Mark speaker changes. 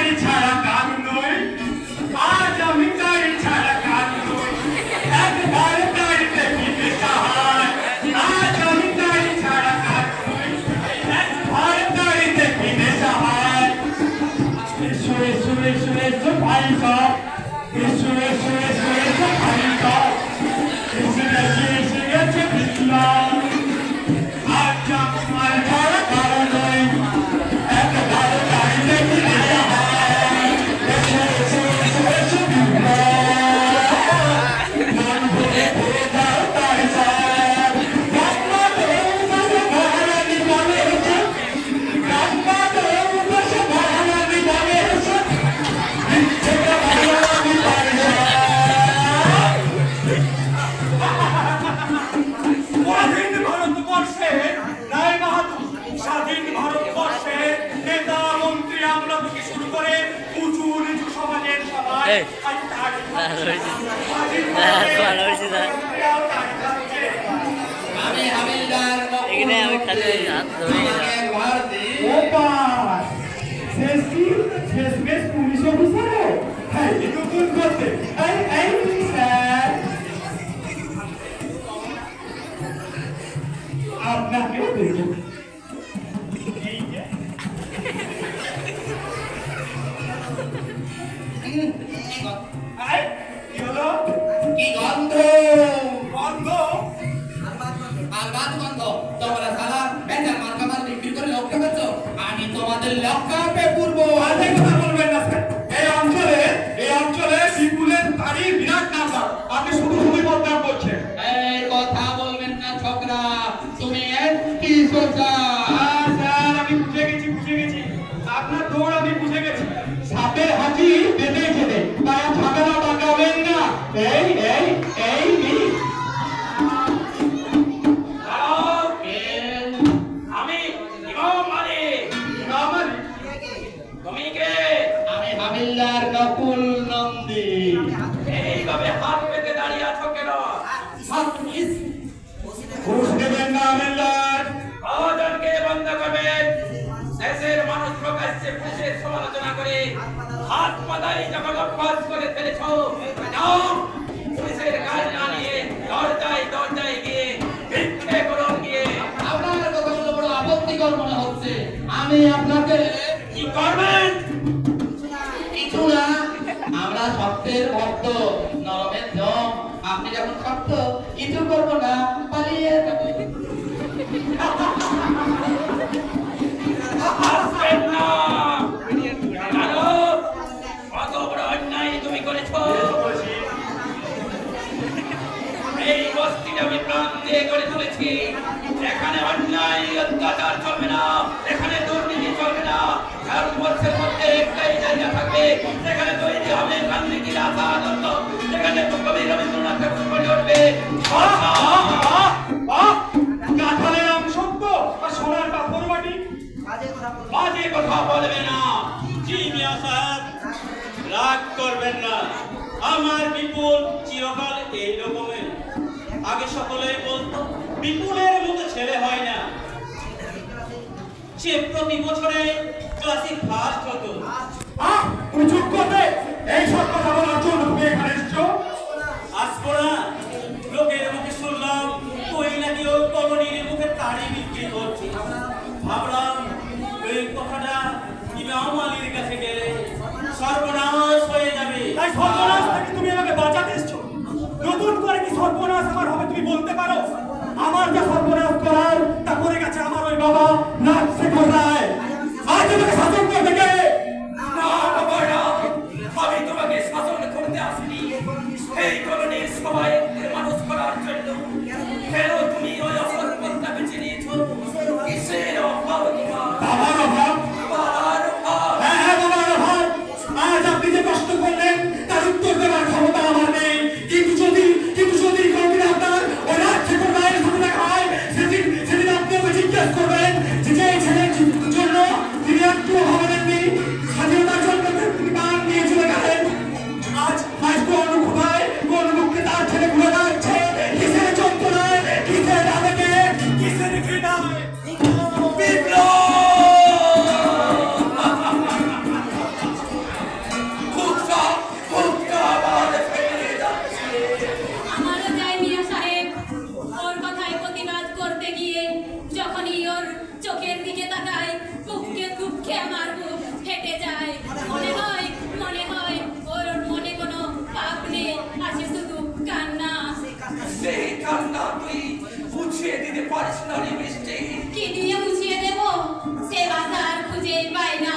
Speaker 1: গাড়ি ছাড়া কাজ নই, আজ আমি গাড়ি ছাড়া কাজ নই, একবার গাড়িতে ফিরে সাহায়, আজ আমি গাড়ি ছাড়া কাজ নই, একবার গাড়িতে ফিরে সাহায়। এসো এসো এসো এসো ভাই সব, এসো এসো এসো এসো ভাই সব, এসে গেছে এসে গেছে বিপ্লব। আজ আমার ছাড়া কারো নই, একবার গাড়িতে ফিরে সাহায়, এসো এসো এসো এসো বিপ্লব। মন ভরে ভরে দাও তাই সব, রাম্মা তোর বসে মহারানী বলে এসো, রাম্মা তোর বসে মহারানী বলে এসো, ইচ্ছেটা মহারানী পাই সব। স্বাধীন ভারতবর্ষে রায় বাহাদুর, স্বাধীন ভারতবর্ষে নেতা মন্ত্রী আমরা থেকে শুরু করে উঁচু নিচু সমাজের সবাই
Speaker 2: এই,
Speaker 1: আজ তারই স্বাধীন
Speaker 2: ভালো হয়েছে না।
Speaker 3: আমি হাবিলদার
Speaker 2: এখানে আমি খালি হাত ধরে
Speaker 1: ওপার শেষমেশ পুলিশ অফিসারও হ্যাঁ নতুন করতে এই স্যার আপনাকে দেখব। এই যে এই, কি হলো?
Speaker 3: কি গন্ধ
Speaker 1: বন্ধ?
Speaker 3: আর বাদ গন্ধ তোমরা সালা বেচার মার্কা মাল বিক্রি করে লক্ষ্য করছো আমি তোমাদের লক্ষ্যে পূর্ব
Speaker 1: বাজে কথা বলবেন না স্যার। এই অঞ্চলে বিপুলের তারই বিরাট নাম্বার, আপনি শুধু শুধুই বদনাম করছেন।
Speaker 3: এই কথা বলবেন না ছোকরা তুমি কি সোচা
Speaker 1: স্যার আমি বুঝে গেছি আপনার দৌড় আমি বুঝে গেছি। সাপের হাঁচি পেটে খেতে, তাই আর ঝামেলা পাকাবেন না। এই এই এই এই।
Speaker 4: আমি ইমাম আলী।
Speaker 1: ইমাম আলী?
Speaker 4: তুমি কে?
Speaker 3: আমি হাবিলদার নকুল নন্দী
Speaker 4: এইভাবে হাত পেতে দাঁড়িয়ে আছো কেন?
Speaker 1: ঘুষ দেবেন না আমেল্লার।
Speaker 4: আওয়াজকে বন্ধ করবেন। দেশের মানুষ প্রকাশ্যে পুলিশের সমালোচনা করে হাত পাতাই যখন অভ্যাস করে ফেলেছ, যাও পুলিশের গাড়ি না নিয়ে দরজায় গিয়ে ভিক্ষে করুন গিয়ে।
Speaker 3: আপনার কথাগুলো বড় আপত্তিকর মনে হচ্ছে আমি আপনাকে
Speaker 4: কি করবেন?
Speaker 3: কিছু না আমরা শক্তের ভক্ত নরমের জম আপনি যখন শক্ত কিছু করবো না পালিয়ে যাবো
Speaker 4: আসবেন না। জানো কত বড় অন্যায় তুমি করেছো। এই বস্তিটা আমি প্রাণ দিয়ে গড়ে তুলেছি। এখানে অন্যায় অত্যাচার চলবে না, এখানে দুর্নীতি চলবে না। ভারতবর্ষের মধ্যে একটাই জায়গা থাকবে যেখানে তৈরি হবে গান্ধীজির আশা-আদর্শ, যেখানে কবি রবীন্দ্রনাথ ঠাকুর বলে উঠবে
Speaker 1: কাঁঠালের আম সত্য আর সোনার পাথর বাটি।
Speaker 4: বাজে কথা বলবে না।
Speaker 5: জি মিয়া সাহেব, রাগ করবেন না। আমার বিপুল চিরকাল এই রকমের। আগে সকলেই বলতো বিপুলের মতো ছেলে হয় না। সে প্রতি বছরে ক্লাসিক ফার্স্ট হতো।
Speaker 1: তুমি চুপ করবে? এই সব কথা বলার জন্য তুমি এখানে এসছো?
Speaker 5: আসবো না। লোকের মুখে শুনলাম তুই নাকি ওই কলোনির মুখে তাড়ি বিক্রি করছিস। ভাবলাম এই কথাটা ইমাম আলীর কাছে গেলে সর্বনাশ হয়ে যাবে।
Speaker 1: তাই সর্বনাশ থেকে তুমি আমাকে বাঁচাতে এসছো? নতুন করে কি সর্বনাশ আমার হবে তুমি বলতে পারো? আমার যা সর্বনাশ করার তা করে গেছে আমার ওই বাবা রাজশেখর রায়। আজ আমাকে শাসন করবে কে?
Speaker 4: না বাবা না, পারিস না রে বৃষ্টি।
Speaker 6: কি দিয়ে বুঝিয়ে দেব সে বাজার খুঁজে পাই না